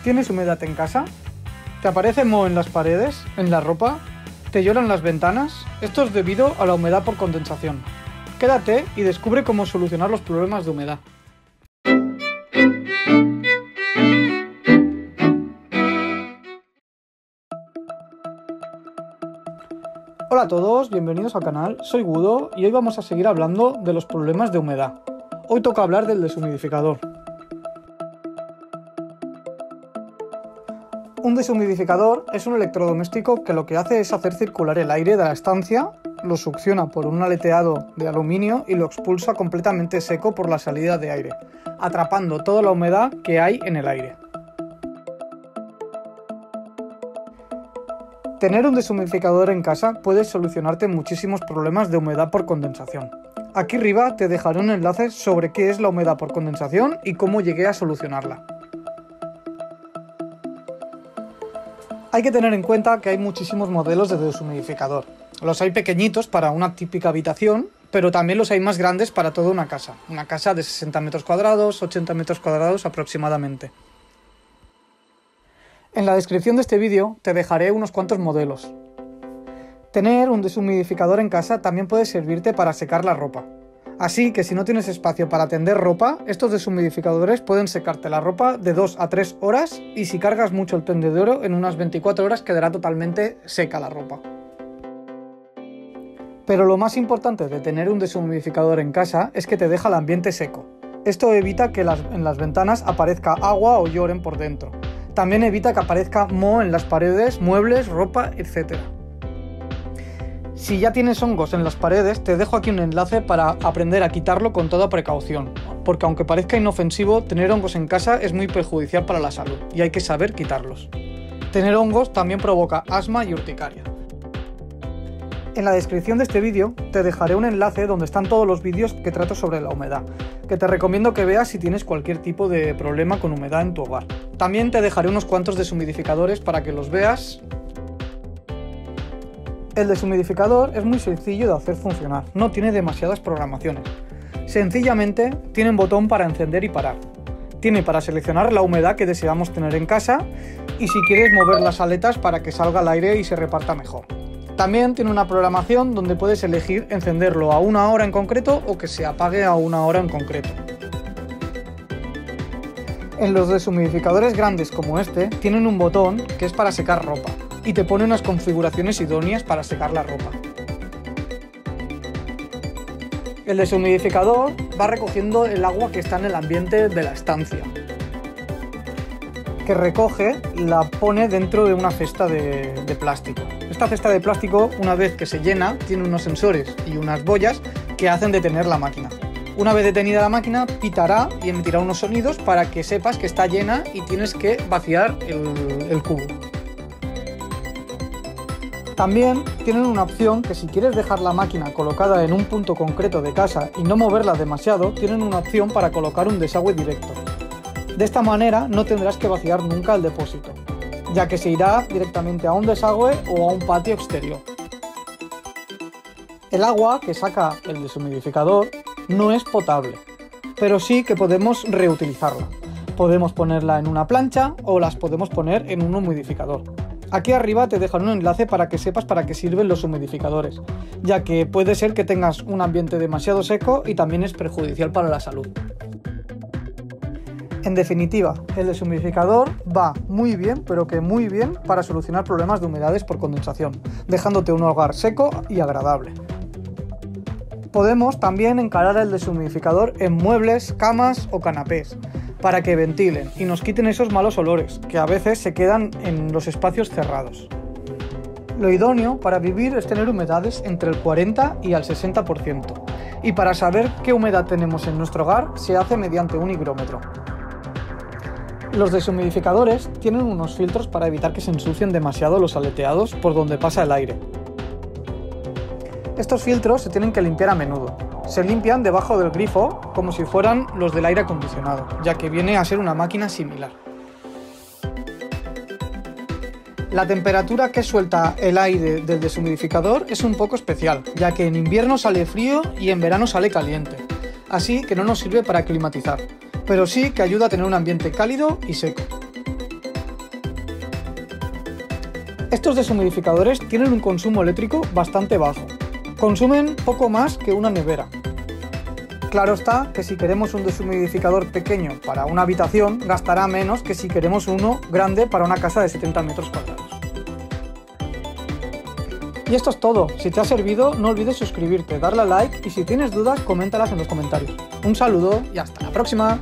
¿Tienes humedad en casa? ¿Te aparece moho en las paredes, en la ropa? ¿Te lloran las ventanas? Esto es debido a la humedad por condensación. Quédate y descubre cómo solucionar los problemas de humedad. Hola a todos, bienvenidos al canal, soy Gudo y hoy vamos a seguir hablando de los problemas de humedad. Hoy toca hablar del deshumidificador. Un deshumidificador es un electrodoméstico que lo que hace es hacer circular el aire de la estancia, lo succiona por un aleteado de aluminio y lo expulsa completamente seco por la salida de aire, atrapando toda la humedad que hay en el aire. Tener un deshumidificador en casa puede solucionarte muchísimos problemas de humedad por condensación. Aquí arriba te dejaré un enlace sobre qué es la humedad por condensación y cómo llegué a solucionarla. Hay que tener en cuenta que hay muchísimos modelos de deshumidificador. Los hay pequeñitos para una típica habitación, pero también los hay más grandes para toda una casa. Una casa de 60 metros cuadrados, 80 metros cuadrados aproximadamente. En la descripción de este vídeo te dejaré unos cuantos modelos. Tener un deshumidificador en casa también puede servirte para secar la ropa. Así que si no tienes espacio para tender ropa, estos deshumidificadores pueden secarte la ropa de 2 a 3 horas y si cargas mucho el tendedero, en unas 24 horas quedará totalmente seca la ropa. Pero lo más importante de tener un deshumidificador en casa es que te deja el ambiente seco. Esto evita que en las ventanas aparezca agua o lloren por dentro. También evita que aparezca moho en las paredes, muebles, ropa, etc. Si ya tienes hongos en las paredes, te dejo aquí un enlace para aprender a quitarlo con toda precaución, porque aunque parezca inofensivo, tener hongos en casa es muy perjudicial para la salud y hay que saber quitarlos. Tener hongos también provoca asma y urticaria. En la descripción de este vídeo te dejaré un enlace donde están todos los vídeos que trato sobre la humedad, que te recomiendo que veas si tienes cualquier tipo de problema con humedad en tu hogar. También te dejaré unos cuantos deshumidificadores para que los veas. El deshumidificador es muy sencillo de hacer funcionar, no tiene demasiadas programaciones. Sencillamente tiene un botón para encender y parar. Tiene para seleccionar la humedad que deseamos tener en casa y si quieres mover las aletas para que salga el aire y se reparta mejor. También tiene una programación donde puedes elegir encenderlo a una hora en concreto o que se apague a una hora en concreto. En los deshumidificadores grandes como este, tienen un botón que es para secar ropa y te pone unas configuraciones idóneas para secar la ropa. El deshumidificador va recogiendo el agua que está en el ambiente de la estancia, que recoge, la pone dentro de una cesta de plástico. Esta cesta de plástico, una vez que se llena, tiene unos sensores y unas boyas que hacen detener la máquina. Una vez detenida la máquina, pitará y emitirá unos sonidos para que sepas que está llena y tienes que vaciar el cubo. También tienen una opción que si quieres dejar la máquina colocada en un punto concreto de casa y no moverla demasiado, tienen una opción para colocar un desagüe directo. De esta manera no tendrás que vaciar nunca el depósito, ya que se irá directamente a un desagüe o a un patio exterior. El agua que saca el deshumidificador no es potable, pero sí que podemos reutilizarla. Podemos ponerla en una plancha o las podemos poner en un humidificador. Aquí arriba te dejaré un enlace para que sepas para qué sirven los humidificadores, ya que puede ser que tengas un ambiente demasiado seco y también es perjudicial para la salud. En definitiva, el deshumidificador va muy bien, pero que muy bien para solucionar problemas de humedades por condensación, dejándote un hogar seco y agradable. Podemos también encarar el deshumidificador en muebles, camas o canapés, para que ventilen y nos quiten esos malos olores que a veces se quedan en los espacios cerrados. Lo idóneo para vivir es tener humedades entre el 40 y el 60%, y para saber qué humedad tenemos en nuestro hogar se hace mediante un higrómetro. Los deshumidificadores tienen unos filtros para evitar que se ensucien demasiado los aleteados por donde pasa el aire. Estos filtros se tienen que limpiar a menudo. Se limpian debajo del grifo como si fueran los del aire acondicionado, ya que viene a ser una máquina similar. La temperatura que suelta el aire del deshumidificador es un poco especial, ya que en invierno sale frío y en verano sale caliente, así que no nos sirve para climatizar, pero sí que ayuda a tener un ambiente cálido y seco. Estos deshumidificadores tienen un consumo eléctrico bastante bajo. Consumen poco más que una nevera. Claro está que si queremos un deshumidificador pequeño para una habitación, gastará menos que si queremos uno grande para una casa de 70 metros cuadrados. Y esto es todo. Si te ha servido, no olvides suscribirte, darle a like y si tienes dudas, coméntalas en los comentarios. Un saludo y hasta la próxima.